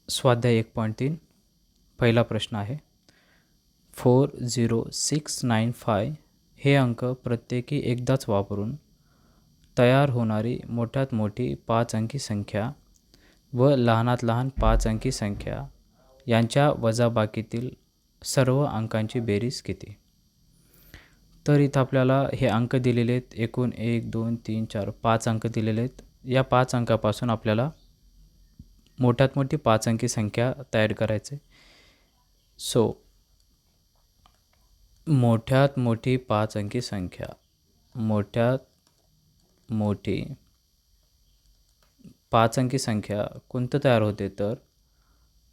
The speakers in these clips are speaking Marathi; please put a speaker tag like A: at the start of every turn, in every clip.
A: स्वाध्याय 1.3 पहिला प्रश्न आहे 40695 हे अंक प्रत्येकी एकदाच वापरून तयार होणारी मोठ्यात मोठी 5 अंकी संख्या व लहानात लहान 5 अंकी संख्या यांच्या वजाबाकीतील सर्व अंकांची बेरीज किती. तर इथं आपल्याला हे अंक दिलेले आहेत. एकूण 1 2 3 4 5 अंक दिलेले आहेत. या 5 अंकापासून आपल्याला मोठ्यात मोठी 5 अंकी संख्या तयार करायची. सो मोठ्यात मोठी 5 अंकी संख्या, मोठ्यात मोठी 5 अंकी संख्या कोणतं तयार होते. तर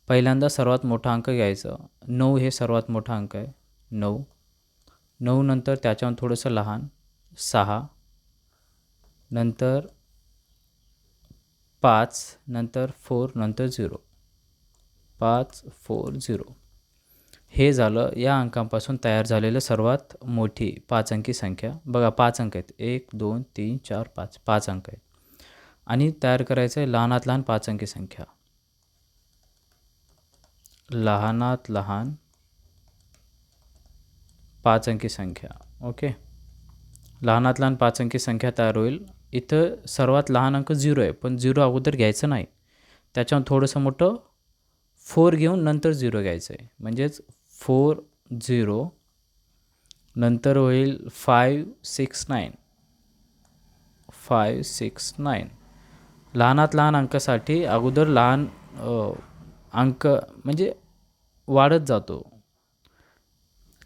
A: पहिल्यांदा सर्वात मोठा अंक घ्यायचा. 9 हे सर्वात मोठा अंक आहे. 9 नंतर त्याच्याहून थोडंसं लहान 6, नंतर 5, नंतर 4, नंतर 0. 5 4 0 हे झालं या अंकांपासून तयार झालेलं सर्वात मोठी 5 अंकी संख्या. बघा 5 अंक आहेत. 1 2 3 4 5 5 अंक आहेत. आणि तयार करायचं आहे लहानात लहान 5 अंकी संख्या. लहानात लहान 5 अंकी संख्या. ओके, लहानात लहान 5 अंकी संख्या तयार होईल. इथं सर्वात लहान अंक 0 आहे, पण 0 अगोदर घ्यायचं नाही. त्याच्याहून थोडंसं मोठं 4 घेऊन नंतर 0 घ्यायचं आहे. म्हणजेच 4 0 नंतर होईल 5 6 9. 5 6 9 लहानात लहान अंकासाठी अगोदर लहान अंक म्हणजे वाढत जातो,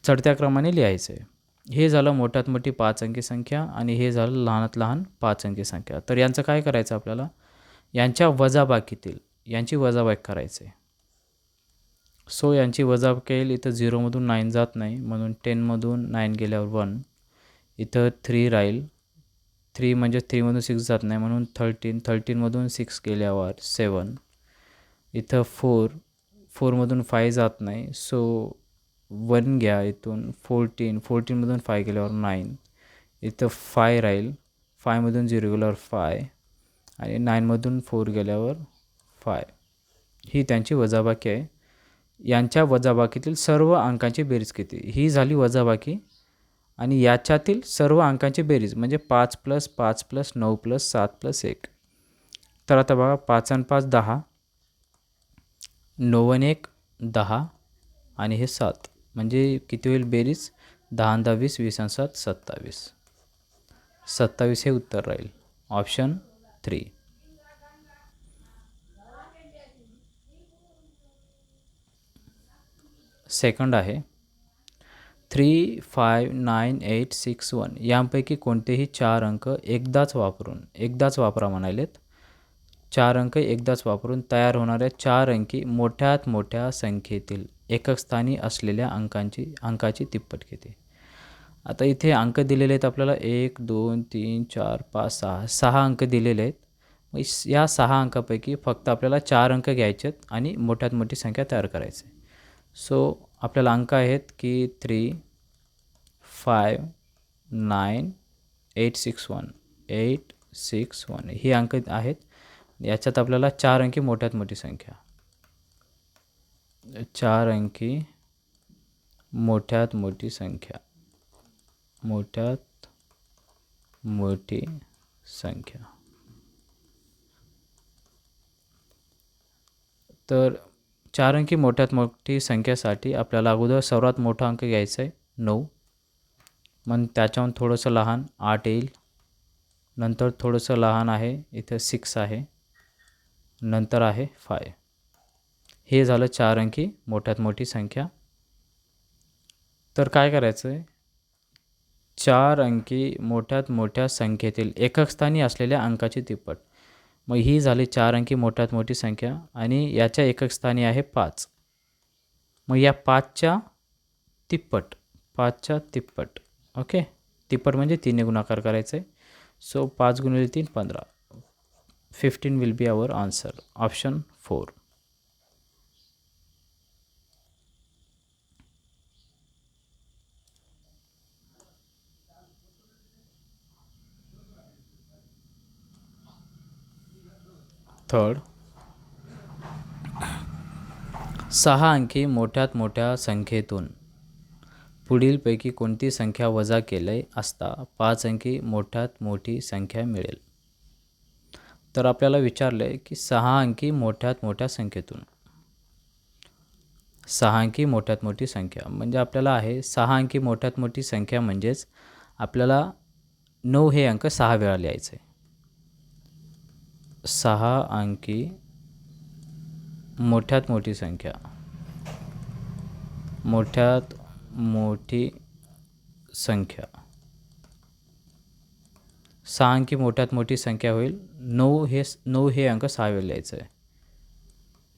A: चढत्या क्रमाने लिहायचं आहे. हे झालं मोठ्यात मोठी 5 अंकी संख्या आणि हे झालं लहानात लहान 5 अंकी संख्या. तर यांचं काय करायचं आपल्याला, यांच्या वजाबाकीतील यांची वजाबाकी करायचं आहे. सो यांची वजाबाकी येईल. इथं 0मधून 9 जात नाही म्हणून 10मधून 9 गेल्यावर 1. इथं 3 राहील. 3 म्हणजे 3मधून 6 जात नाही म्हणून 13. 13मधून 6 गेल्यावर 7. इथं 4मधून 5 जात नाही सो 1 घ्या. इथून 14मधून 5 गेल्यावर 9. इथं 5 राहील. 5मधून 0 गेल्यावर 5 आणि 9मधून 4 गेल्यावर 5. ही त्यांची वजाबाकी आहे. यांच्या वजाबाकीतील सर्व अंकांची बेरीज किती. ही झाली वजाबाकी आणि याच्यातील सर्व अंकांची बेरीज म्हणजे 5 + 5 + 9 + 7 + 1. तर आता बघा 5 आणि 5 10, 9 आणि 1 10 आणि हे 7 म्हणजे किती होईल बेरीज. 10 आणि 10 20, 20 आणि 7 27. 27 हे उत्तर राहील. ऑप्शन 3. सेकंड आहे 3 5 9 8 6 1 यांपैकी कोणतेही 4 अंक एकदाच वापरा म्हणालेत. 4 अंक एकदाच वापरून तयार होणाऱ्या 4 अंकी मोठ्यात मोठ्या संख्येतील एकक स्थानी असलेल्या अंकाची तिप्पट किती. आता इथे अंक दिलेले आहेत आपल्याला 1 2 3 4 5 6 6 अंक दिलेले आहेत. मग या 6 अंकापैकी फक्त आपल्याला 4 अंक घ्यायचे आहेत आणि मोठ्यात मोठी संख्या तयार करायची. सो आपल्याला अंक आहेत की 3 5 9 8 6 1 8 6 1 ही अंक आहेत. याच्यात आपल्याला 4 अंकी मोठ्यात मोठी संख्या, 4 अंकी मोठ्यात मोठी संख्या, मोठ्यात मोठी संख्या. तर 4 अंकी मोठ्यात मोठी संख्येसाठी आपल्याला अगोदर सर्वात मोठा अंक घ्यायचा आहे 9. मग त्याच्याहून थोडंसं लहान 8 येईल. नंतर थोडंसं लहान आहे इथं 6 आहे. नंतर आहे 5. हे झालं 4 अंकी मोठ्यात मोठी संख्या. तर काय करायचं आहे, 4 अंकी मोठ्यात मोठ्या संख्येतील एकक स्थानी असलेल्या अंकाची तिप्पट. मग ही झाली 4 अंकी मोठ्यात मोठी संख्या आणि याच्या एकक स्थानी आहे 5. मग या 5च्या तिप्पट. ओके, तिप्पट म्हणजे 3 ने गुणाकार करायचं आहे. So 5 × 3 15. 15 will be our answer. Option 4. Third 6 अंकी मोठ्यात मोठ्या संख्येतून पुढीलपैकी कोणती संख्या वजा केली असता 5 अंकी मोठ्यात मोठी संख्या मिळेल. तर आपल्याला विचारलं आहे की 6 अंकी मोठ्यात मोठ्या संख्येतून 6 अंकी मोठ्यात मोठी संख्या म्हणजे आपल्याला आहे 6 अंकी मोठ्यात मोठी संख्या म्हणजेच आपल्याला 9 हे अंक 6 वेळा लिहायचे. 6 अंकी मोठ्यात मोठी संख्या मोठ्यात मोठी संख्या 6 अंकी मोठ्यात मोठी संख्या होईल 9 हे अंक 6 वेळा लिहायचं आहे.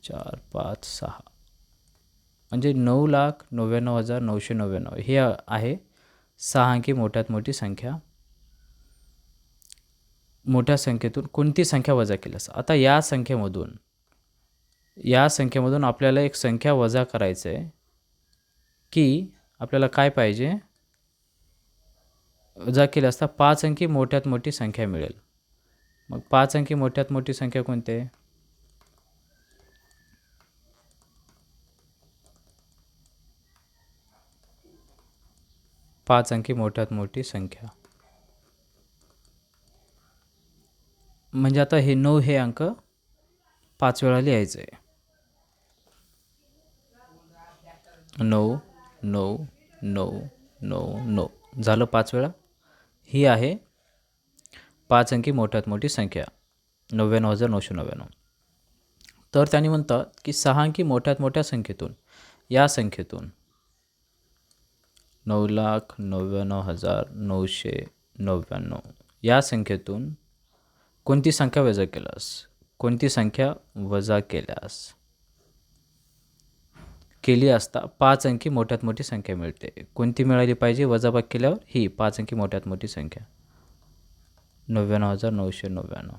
A: 4 5 6 म्हणजे 9,99,999 हे आहे 6 अंकी मोठ्यात मोठी संख्या. मोठ्या संख्येतून कोणती संख्या वजा केली असता. आता या संख्येमधून आपल्याला एक संख्या वजा करायचं आहे की आपल्याला काय पाहिजे, वजा केली असता 5 अंकी मोठ्यात मोठी संख्या मिळेल. मग 5 अंकी मोठ्यात मोठी संख्या कोणती आहे? 5 अंकी मोठ्यात मोठी संख्या म्हणजे आता हे 9 हे अंक 5 वेळा लिहायचं आहे. 9 9 9 9 9 झालं 5 वेळा. ही आहे 5 अंकी मोठ्यात मोठी संख्या 99,999. तर त्यांनी म्हणतात की 6 अंकी मोठ्यात मोठ्या संख्येतून या संख्येतून 9,99,999 या संख्येतून कोणती संख्या वजा केली असता 5 अंकी मोठ्यात मोठी संख्या मिळते. कोणती मिळाली पाहिजे वजाबाकी केल्यावर? ही 5 अंकी मोठ्यात मोठी संख्या 99,999.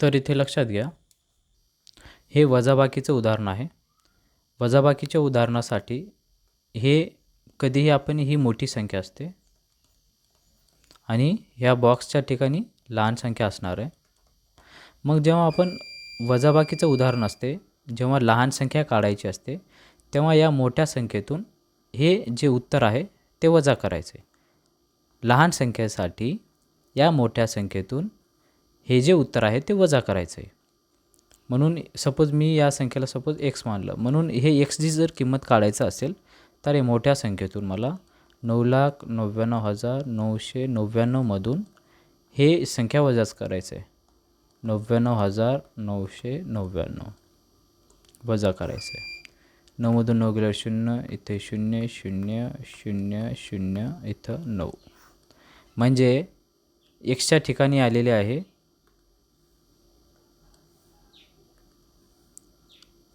A: तर इथे लक्षात घ्या हे वजाबाकीचं उदाहरण आहे. वजाबाकीच्या उदाहरणासाठी हे कधीही आपण ही मोठी संख्या असते आणि ह्या बॉक्सच्या ठिकाणी लहान संख्या असणार आहे. मग जेव्हा आपण वजाबाकीचं उदाहरण असते, जेव्हा लहान संख्या काढायची असते तेव्हा या मोठ्या संख्येतून हे जे उत्तर आहे ते वजा करायचे. लहान संख्येसाठी या मोठ्या संख्येतून हे जे उत्तर आहे ते वजा करायचे. म्हणून सपोज मी या संख्येला x मानलं, म्हणून हे x ची जर किंमत काढायचं असेल तर हे मोठ्या संख्येतून मला 9,99,999 मधून हे संख्या वजाच करायचं आहे. 99,999 वजा करायचं आहे. 9 मधून 9 गेल्यावर 0, इथे 0 0 0 0 इथं 9 म्हणजे xच्या ठिकाणी आलेले आहे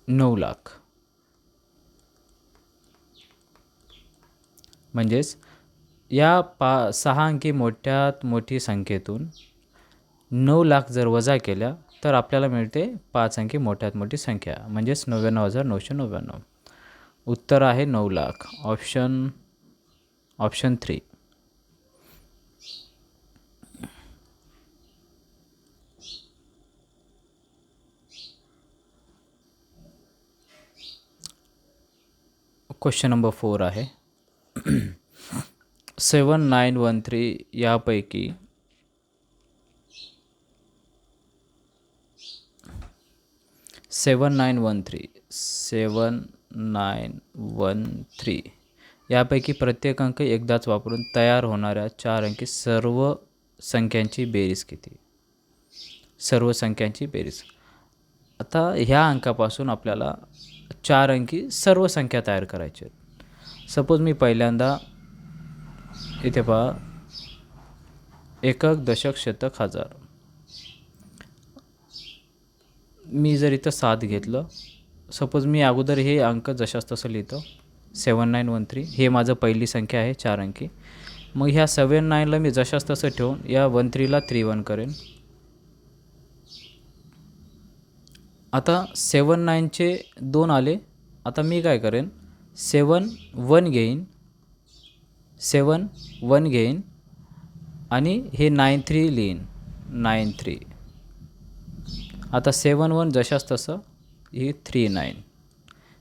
A: 9 लाख. म्हणजेच या 6 अंकी मोठ्यात मोठी संख्येतून 9 लाख जर वजा केल्या तर आपल्याला मिळते 5 अंकी मोठ्यात मोठी संख्या म्हणजेच 99,999. उत्तर आहे 9 लाख. ऑप्शन 3. क्वेश्चन नंबर 4 आहे 7913 यापैकी 7913 यापैकी प्रत्येक अंक एकदाच वापरून तयार होणाऱ्या 4 अंकी सर्व संख्यांची बेरीज किती? सर्व संख्यांची बेरीज. आता ह्या अंकापासून आपल्याला 4 अंकी सर्व संख्या तयार करायच्या आहेत. सपोज मी पहिल्यांदा इथे पहा एकक दशक शतक हजार, मी जर इथं 7 घेतलं, सपोज मी अगोदर हे अंक जशाच तसं लिहितो 7913 हे माझं पहिली संख्या आहे 4 अंकी. मग ह्या 79ला मी जशाच तसं ठेवून या 13ला 31 करेन. आता 79चे 2 आले. आता मी काय करेन 7 1 घेईन आणि हे 93 लिहीन 93 आता 7-1 जशास तसं ही 3-9.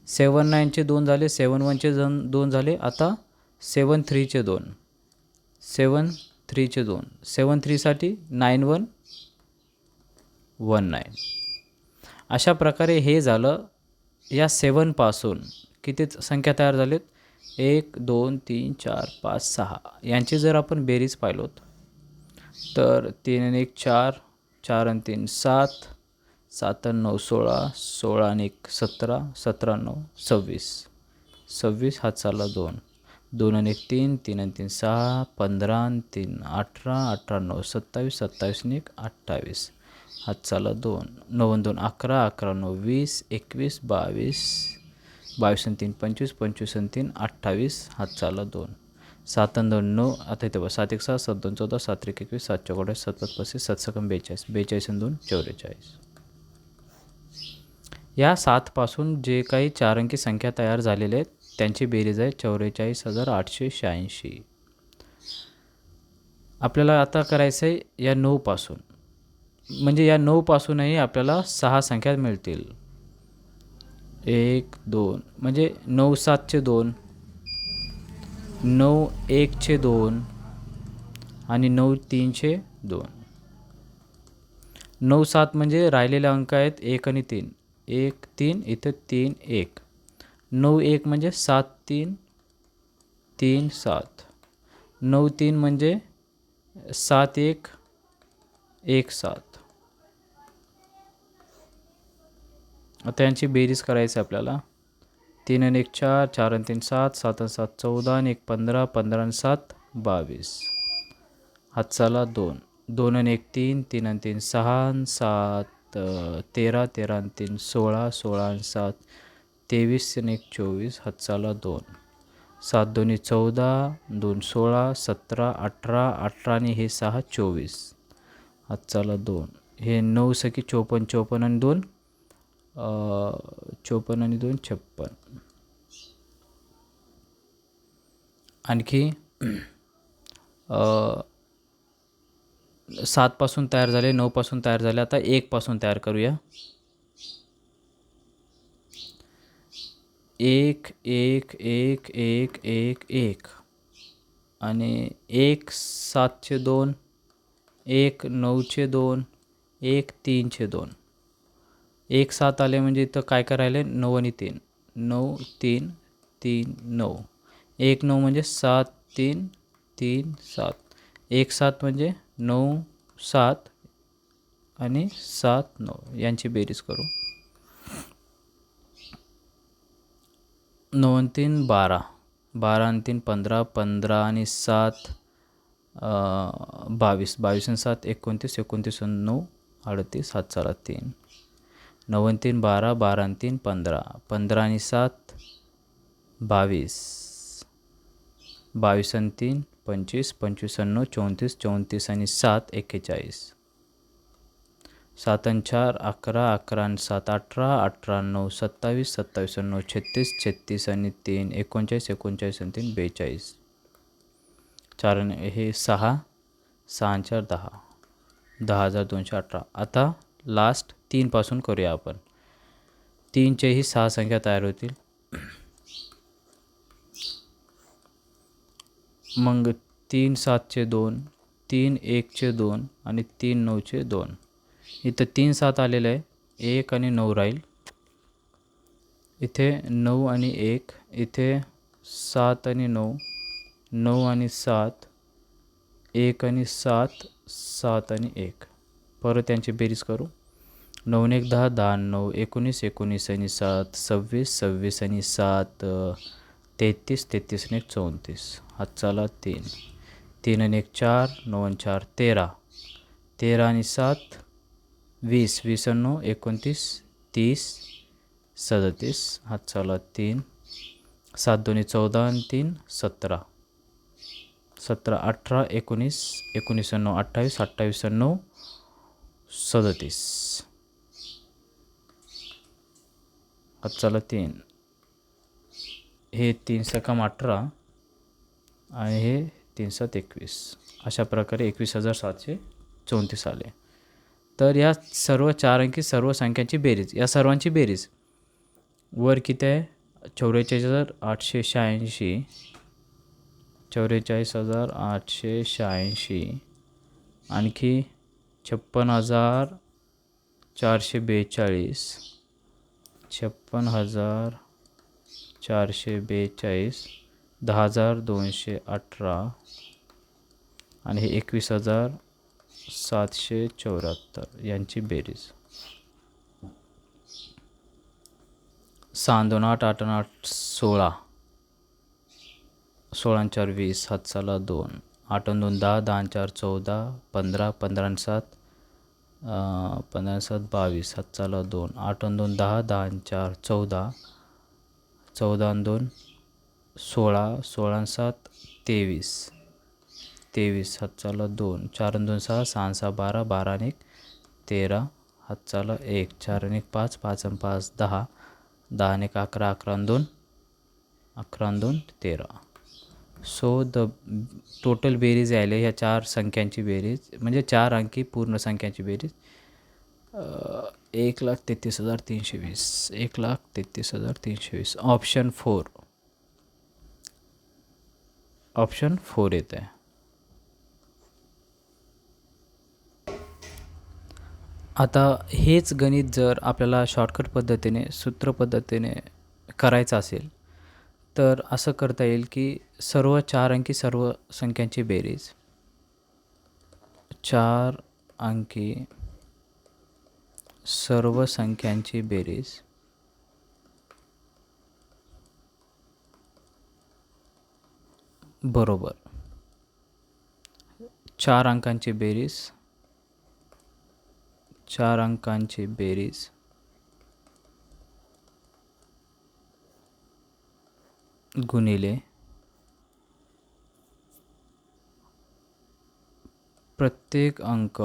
A: 7-9चे 2 झाले, 7-1चे 2 झाले. आता 7-3चे 2, 7-3चे 2, 7-3साठी 9-1 19. अशा प्रकारे हे झालं. या 7पासून किती संख्या तयार झालीत? 1 2 3 4 5 6. यांची जर आपण बेरीज पाहिलोत तर 3 आणि 1 4, 4 आणि 3 7, 7 आणि 9 16, 16 आणि 1 17, 17 आणि 9 26, 26 हात चालला 2, 2 आणि 1 3, 3 आणि 3 6, 15 आणि 3 18, 18 आणि 9 27, 27 आणि 1 28, हात चालला 2, 9 आणि 2 11, 11 आणि 9 20, 21, 22, 22 आणि 3 25, 25 आणि 3 28, हात चालला 2, 7 आणि 2 9. आता इथे बघा 7 1 6, 7 2 14, 7 1 21, 7 4 28, 7 5 35, 7 6 42, 42 आणि 2 44. या 7पासून जे काही 4 अंकी संख्या तयार झालेल्या आहेत त्यांची बेरीज आहे 44,886. आपल्याला आता करायचं आहे या 9पासून. म्हणजे या 9पासूनही आपल्याला 6 संख्या मिळतील. 1 2 म्हणजे 9 7चे 2, 9 1चे 2 आणि 9 3चे 2. 9 7 म्हणजे राहिलेले अंक आहेत 1 आणि 3. 1 3 इथं 3 1. 9 1 म्हणजे 7 3 3 7. 9 3 म्हणजे 7 1 1 7. आता यांची बेरीज करायची आपल्याला. 3 आणि 1 4, 4 आणि 3 7, 7 आणि 7 14 आणि 1 15, 15 आणि 7 22, हात चाला 2, 2 आणि 1 3, 3 आणि 3 6 आणि 7 13, 13 आणि 3 16, 16 आणि 7 23 आणि 1 24, हात चाला 2, 7 2 14, 2 16, 17 18, 18 आणि हे 6 24, हात चाला 2. हे 9 सकी 54, 54 आणि 2 54 आणि 2 56. आणखी 7पासून तयार झाले, 9पासून तयार झाले. आता 1पासून तयार करूया. 1 1 1 1 1 1 आणि 1 7चे 2, 1 9चे 2, 1 3चे 2. 1 7 आले म्हणजे इथं काय करायला 9 आणि 3, 9 3 3 9. 1 9 म्हणजे 7 3 3 7. 1 7 म्हणजे 9 7 आणि 7 9. यांची बेरीज करू. 9 आणि 3 12, 12 आणि 3 15, 15 आणि 7 22, 22 आणि 7 29, 29 आणि 9 38, हात चाला 3. 9 आणि 3 12, 12 आणि 3 15, 15 आणि 7 22, 22 आणि 3 25, 25 आणि 9 34, 34 आणि 7 41, 7 आणि 4 11, 11 आणि 7 18, 18 आणि 9 27, 27 आणि 9 36, 36 आणि 3 39, 39 आणि 3 42, 4 आणि हे 6, 6 आणि 4 10, 10,218. आता लास्ट 3पासून करूया आपण. 3चेही 6 संख्या तयार होतील. मग 3 7चे 2, 3 1चे 2 आणि 3 9चे 2. इथं 3 7 आलेलं आहे, 1 आणि 9 राहील. इथे 9 आणि 1, इथे 7 आणि 9, 9 आणि 7, 1 आणि 7, 7 आणि 1. परत त्यांची बेरीज करू. 9 आणि 1 10, 10 आणि 9 19, 19 आणि 7 26, 26 आणि 7 33, 33 आणि 1 34, हात चाला 3. 3 आणि 1 4, 9 आणि 4 13, 13 आणि 7 20, 20 आणि 9 29, 30 37, हात चाला 3. 7 2 14 आणि 3 17, 17 18 19, 19 आणि 9 28, 28 आणि 9 37, हात चाला 3. हे 3 सकम 18 आणि हे 3 7 21. अशा प्रकारे 21,734 आले. तर या सर्व 4 अंकी सर्व संख्यांची बेरीज, या सर्वांची बेरीज वर किती आहे 44,886, 44,886 आणखी 56,442, 56,442, 10,218 आणि हे 21,774 यांची बेरीज. 6 2 8 8 8 16, 16 4 20, 7 6 2, 8 2 10, 10 4 14, 15, 15 7 15 7 22, 7 6 2, 8 2 10, 10 4 14, 14 2 16, 16 7 23, 23, 7 6 2, 4 2 6, 6 6 12, 12 1 13, 7 6 1, 4 1 5, 5 5 10, 10 1 11, 11 2, 11 2 13. सो द टोटल बेरीज यायला ह्या 4 संख्यांची बेरीज म्हणजे 4 अंकी पूर्ण संख्यांची बेरीज 1,33,320, 1,33,320. ऑप्शन 4 येत आहे. आता हेच गणित जर आपल्याला शॉर्टकट पद्धतीने सूत्र पद्धतीने करायचं असेल तर असं करता येईल की सर्व 4 अंकी सर्व संख्यांची बेरीज, 4 अंकी सर्व संख्यांची बेरीज बरोबर 4 अंकांची बेरीज, 4 अंकांची बेरीज गुणिले प्रत्येक अंक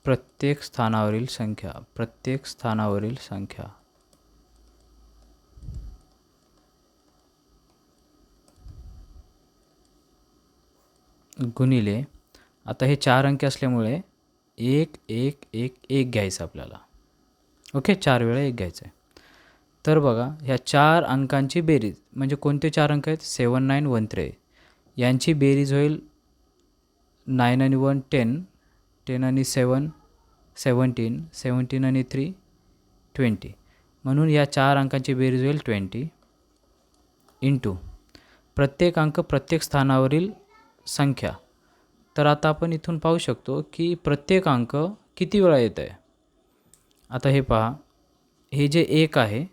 A: प्रत्येक स्थानावरील संख्या गुणिले, आता हे 4 अंकी असल्यामुळे 1 1 1 1 घ्यायचं आपल्याला. ओके, 4 वेळा 1 घ्यायचं आहे. तर बघा ह्या 4 अंकांची बेरीज म्हणजे कोणते 4 अंक आहेत 7 9 1 3 यांची बेरीज होईल 9 आणि 1 10, 10 आणि 7 17, 17 आणि 3 20. म्हणून या 4 अंकांची बेरीज होईल 20 इंटू प्रत्येक अंक प्रत्येक स्थानावरील संख्या. तर आता आपण इथून पाहू शकतो की प्रत्येक अंक किती वेळा येत आहे. आता हे पहा, हे जे 1 आहे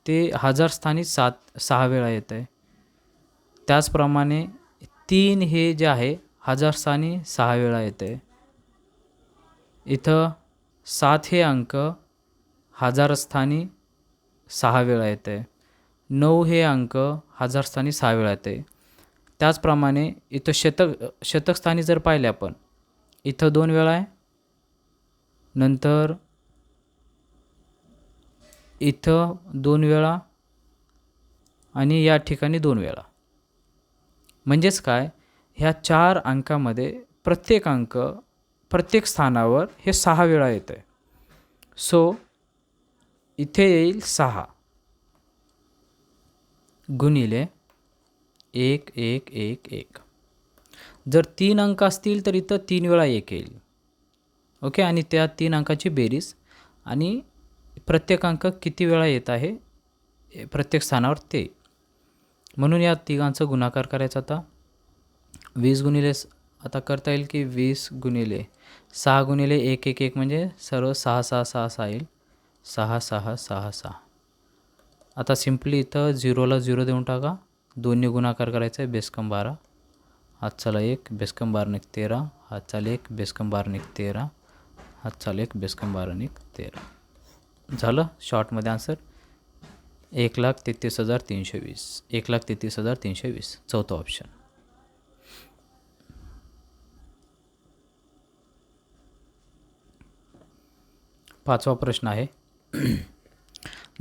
A: ते 1000 स्थानी 6 वेळा येत आहे. त्याचप्रमाणे 3 हे जे आहे 1000 स्थानी 6 वेळा येत आहे. इथं 7 हे अंक 1000 स्थानी 6 वेळा येत आहे. 9 हे अंक 1000 स्थानी 6 वेळा येत आहे. त्याचप्रमाणे इथं शतक स्थानी जर पाहिले आपण, इथं 2 वेळा आहे, नंतर इथं 2 वेळा आणि या ठिकाणी 2 वेळा. म्हणजेच काय, ह्या 4 अंकामध्ये प्रत्येक अंक प्रत्येक स्थानावर हे 6 वेळा येत आहे. सो इथे येईल 6 गुणिले 1 1 1 1. जर 3 अंक असतील तर इथं 3 वेळा 1 येईल. ओके, आणि त्या 3 अंकाची बेरीज आणि प्रत्येक अंक किती वेळा येत आहे प्रत्येक स्थानावर ते. म्हणून या तिघांचं गुणाकार करायचा. आता 20 गुणिले आता करता येईल की 20 गुणिले 6 गुणिले 1 1 1 म्हणजे सर्व 6 6 6 6 येईल. 6 6 6 6. आता सिम्पली इथं 0ला 0 देऊन टाका. 2ने गुणाकार करायचा आहे, बेसकम 12. हात चाला 1, बेसकम 12 13. हात चाल 1, बेसकम 12 13. हात चाल 1, बेसकम 12 13. झालं शॉर्टमध्ये आन्सर 1,33,320. 1,33,320 चौथा ऑप्शन. पाचवा प्रश्न आहे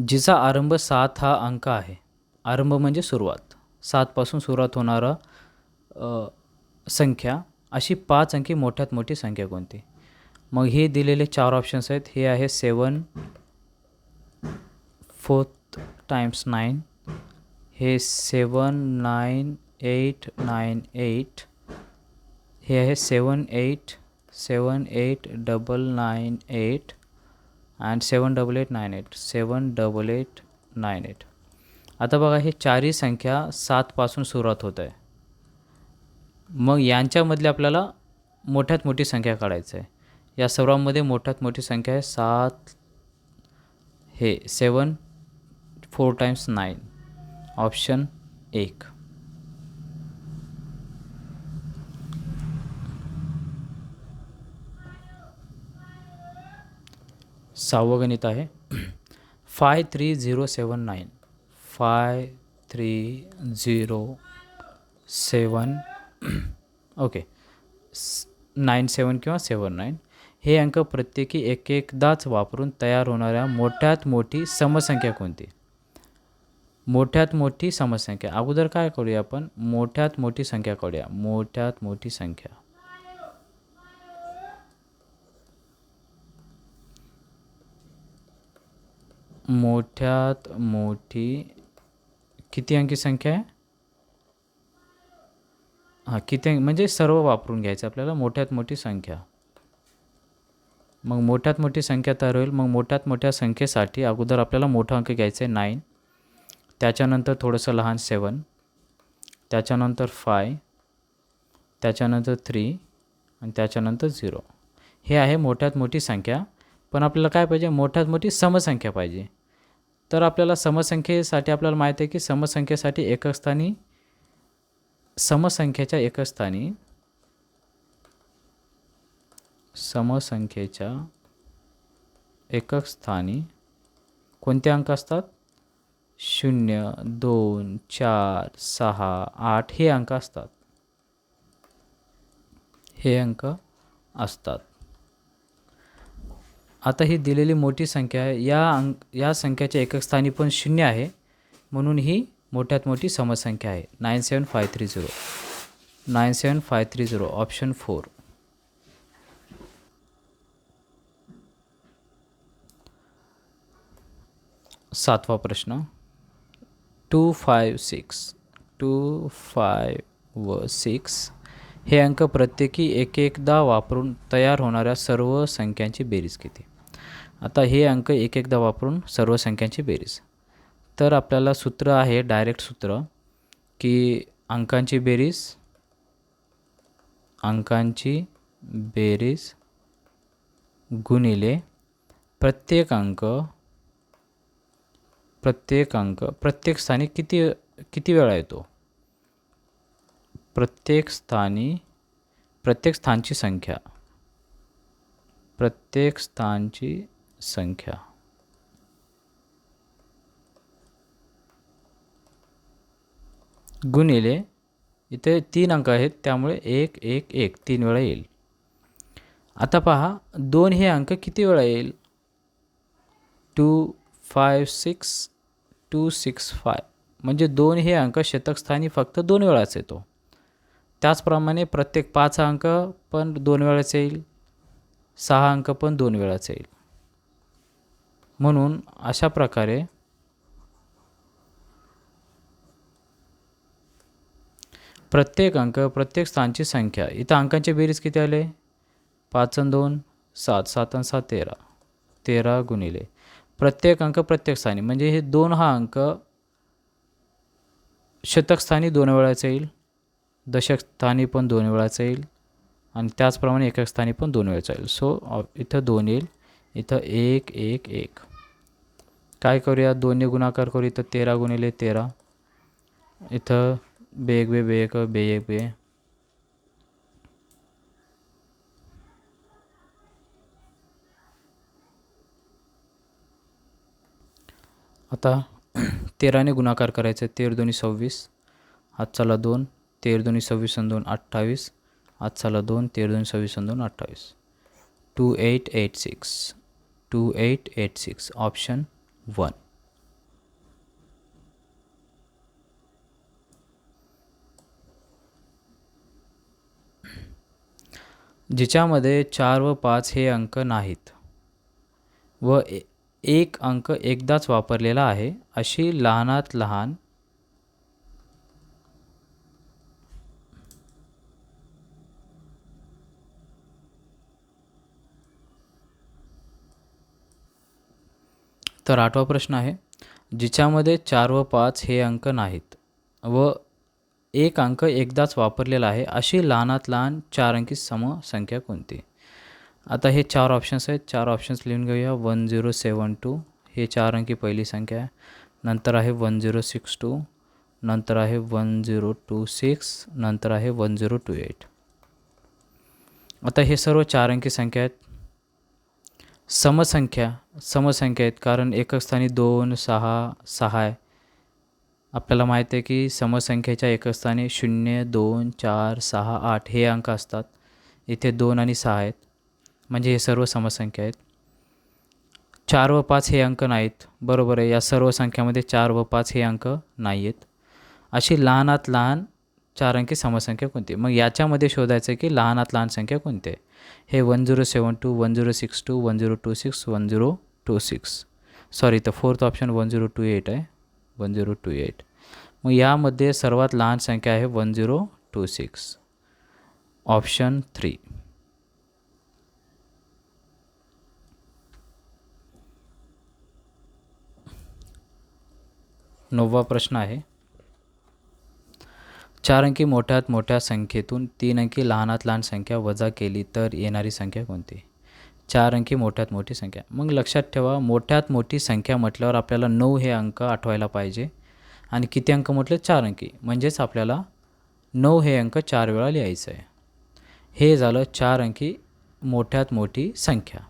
A: जिचा आरंभ 7 हा अंक आहे. आरंभ म्हणजे सुरुवात, 7 पासून सुरुवात होणारा संख्या अशी 5 अंकी मोठ्यात मोठी संख्या कोणती? मग हे दिलेले 4 ऑप्शन्स आहेत. हे आहे 7 4 टाइम्स 9, हे 7 9 8 9 8, हे आहे 7 8 7 8 9 8 अँड 7 8 8 9 8 7 8 8 9 8. आता बघा हे चारही संख्या 7 पासून सुरुवात होत आहे. मग यांच्यामधली आपल्याला मोठ्यात मोठी संख्या काढायचं आहे. या सर्वांमध्ये मोठ्यात मोठी संख्या आहे 7, हे 7 4 टाइम्स 9, ऑप्शन 1. सहावं गणित आहे 53079. 53079 ओके 97 किंवा 79 हे अंक प्रत्येकी एकदाच वापरून तयार होणाऱ्या मोठ्यात मोठी समसंख्या कोणती? मोठ्यात मोठी समसंख्या. अगोदर काय करूया आपण? मोठ्यात मोठी संख्या काढूया. मोठ्यात मोठी संख्या. मोठ्यात मोठी किती अंकी संख्या आहे? हां किती म्हणजे सर्व वापरून घ्यायचं आपल्याला मोठ्यात मोठी संख्या. मग मोठ्यात मोठी संख्या तयार होईल. मग मोठ्यात मोठ्या संख्येसाठी अगोदर आपल्याला मोठा अंक घ्यायचा आहे 9, त्याच्यानंतर थोडंसं लहान 7, त्याच्यानंतर 5, त्याच्यानंतर 3 आणि त्याच्यानंतर 0. हे आहे मोठ्यात मोठी संख्या. पण आपल्याला काय पाहिजे? मोठ्यात मोठी समसंख्या पाहिजे. तर आपल्याला समसंख्येसाठी आपल्याला माहीत आहे की समसंख्येसाठी एकक स्थानी समसंख्येच्या एकक स्थानी समसंख्येच्या एकक स्थानी कोणते अंक असतात? 0 2 4 6 8 हे अंक असतात. हे अंक असतात. आता ही दिलेली मोठी संख्या आहे. या संख्याच्या एकक स्थानी पण 0 आहे, म्हणून ही मोठ्यात मोठी समसंख्या आहे. 97530 97530 ऑप्शन 4. सातवा प्रश्न 256 256 हे अंक प्रत्येकी एकदा वापरून तयार होणाऱ्या सर्व संख्यांची बेरीज किती? आता हे अंक एकदा वापरून सर्व संख्यांची बेरीज. तर आपल्याला सूत्र आहे डायरेक्ट सूत्र की अंकांची बेरीज गुणिले प्रत्येक अंक प्रत्येक स्थानी किती वेळा येतो? प्रत्येक स्थानची संख्या गुणिले इथे 3 अंक आहेत त्यामुळे 1 1 1 3 वेळा येईल. आता पहा 2 हे अंक किती वेळा येईल? 256 265 म्हणजे 2 हे अंक शतक स्थानी फक्त 2 वेळाच येतो. त्याचप्रमाणे प्रत्येक 5 अंक पण 2 वेळाच येईल, 6 अंक पण 2 वेळाच येईल. म्हणून अशा प्रकारे प्रत्येक अंक प्रत्येक स्थानची संख्या. इथं अंकांची बेरीज किती आले? 5 आणि 2 7 7 आणि 7 13 13 गुणिले प्रत्येक अंक प्रत्येक स्थानी म्हणजे हे 2 हा अंक शतक स्थानी 2 वेळाच येईल, दशक स्थानी पण 2 वेळाच येईल आणि त्याचप्रमाणे एकक स्थानी पण 2 वेळाच येईल. सो इथं 2 येईल, इथं 1 1 1. काय करूया? 2 ने गुणाकार करू. इथं 13 गुणिले 13, इथं बे 1 बे 1 बे 1 बे. आता 13 ने गुणाकार करायचं. 13 दोन्ही 26, हात चाला 2, 13 दोन्ही 26 आणि 2 28, हात चाला 2, 13 दोन्ही 26 आणि 2 28. 2886 2886 ऑप्शन 1. जिच्यामध्ये 4 व 5 हे अंक नाहीत व एक अंक एकदाच वापरलेला आहे अशी लहानात लहान तर 8वा प्रश्न आहे, जिच्यामध्ये 4 व 5 हे अंक नाहीत व एक अंक एकदाच वापरलेला आहे अशी लहानात लहान 4 अंकी समसंख्या कोणती? आता हे 4 ऑप्शन्स आहेत. 4 ऑप्शन्स लिहून घेऊया. 1072 हे 4 अंकी पहिली संख्या आहे. नंतर आहे 1062, नंतर आहे 1026, नंतर आहे 1028. आता हे सर्व 4 अंकी संख्या आहेत. समसंख्या आहेत कारण एकक स्थानी 2, 6, 6 आहे. आपल्याला माहिती आहे की समसंख्येच्या एकक स्थानी 0, 2, 4, 6, 8 हे अंक असतात. इथे 2 आणि 6 आहेत, म्हणजे हे सर्व समसंख्या आहेत. 4 व 5 हे अंक नाहीत. बरोबर आहे, या सर्व संख्यामध्ये 4 व 5 हे अंक नाही आहेत. अशी लहानात लहान 4 अंकी समसंख्या कोणती? मग याच्यामध्ये शोधायचं आहे की लहानात लहान संख्या कोणती आहे. हे 1072, 1062, 1026, 1026. सॉरी, तर फोर्थ ऑप्शन 1028 आहे. 1028. मग यामध्ये सर्वात लहान संख्या आहे 1026. ऑप्शन 3. 9वा प्रश्न आहे, 4 अंकी मोठ्यात मोठ्या संख्येतून 3 अंकी लहानात लहान संख्या वजा केली तर येणारी संख्या कोणती? 4 अंकी मोठ्यात मोठी संख्या. मग लक्षात ठेवा, मोठ्यात मोठी संख्या म्हटल्यावर आपल्याला 9 हे अंक आठवायला पाहिजे आणि किती अंक म्हटले? 4 अंकी. म्हणजेच आपल्याला 9 हे अंक 4 वेळा लिहायचं आहे. हे झालं 4 अंकी मोठ्यात मोठी संख्या.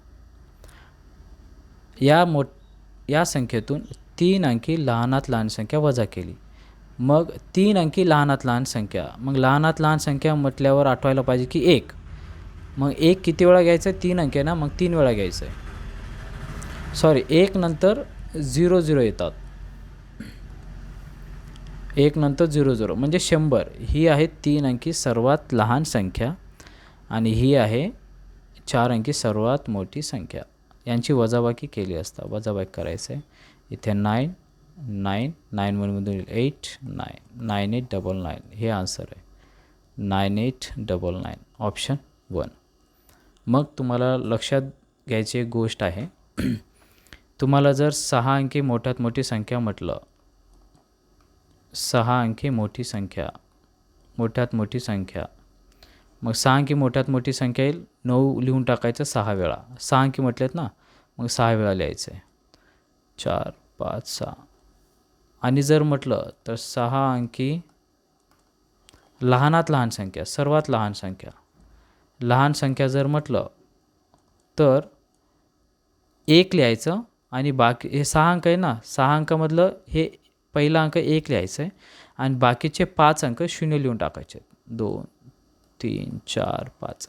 A: या संख्येतून 3 अंकी लहानात लहान संख्या वजा केली. मग 3 अंकी लहानात लहान संख्या. मग लहानात लहान संख्या म्हटल्यावर आठवायला पाहिजे की 1. मग 1 किती वेळा घ्यायचं आहे? 3 अंक आहे ना, मग 3 वेळा घ्यायचं आहे. सॉरी, 1 नंतर 00 येतात. 1 नंतर 00 म्हणजे 100. ही आहे 3 अंकी सर्वात लहान संख्या आणि ही आहे 4 अंकी सर्वात मोठी संख्या. यांची वजाबाकी केली असता. वजाबाकी करायचं आहे. इथे 9, 9, 9मधून 8, 9, 9899 हे आन्सर आहे. 9899 ऑप्शन 1. मग तुम्हाला लक्षात घ्यायची एक गोष्ट आहे, तुम्हाला जर 6 अंकी मोठ्यात मोठी संख्या म्हटलं, 6 अंकी मोठी संख्या, मोठ्यात मोठी संख्या, मग 6 अंकी मोठ्यात मोठी संख्या येईल. 9 लिहून टाकायचं 6 वेळा. 6 अंकी म्हटलेत ना, मग 6 वेळा लिहायचं आहे. 4, 5, 6. आणि जर म्हटलं तर 6 अंकी लहानात लहान संख्या, सर्वात लहान संख्या, लहान संख्या जर म्हटलं तर 1 लिहायचं आणि बाकी हे 6 अंक आहे ना, 6 अंकामधलं हे पहिला अंक 1 लिहायचं आहे आणि बाकीचे 5 अंक 0 लिहून टाकायचे. 2, 3, 4, 5.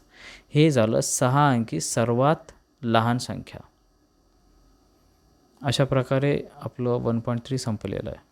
A: हे झालं 6 अंकी सर्वात लहान संख्या. अशा प्रकारे आपलं 1.3 संपलेलं आहे.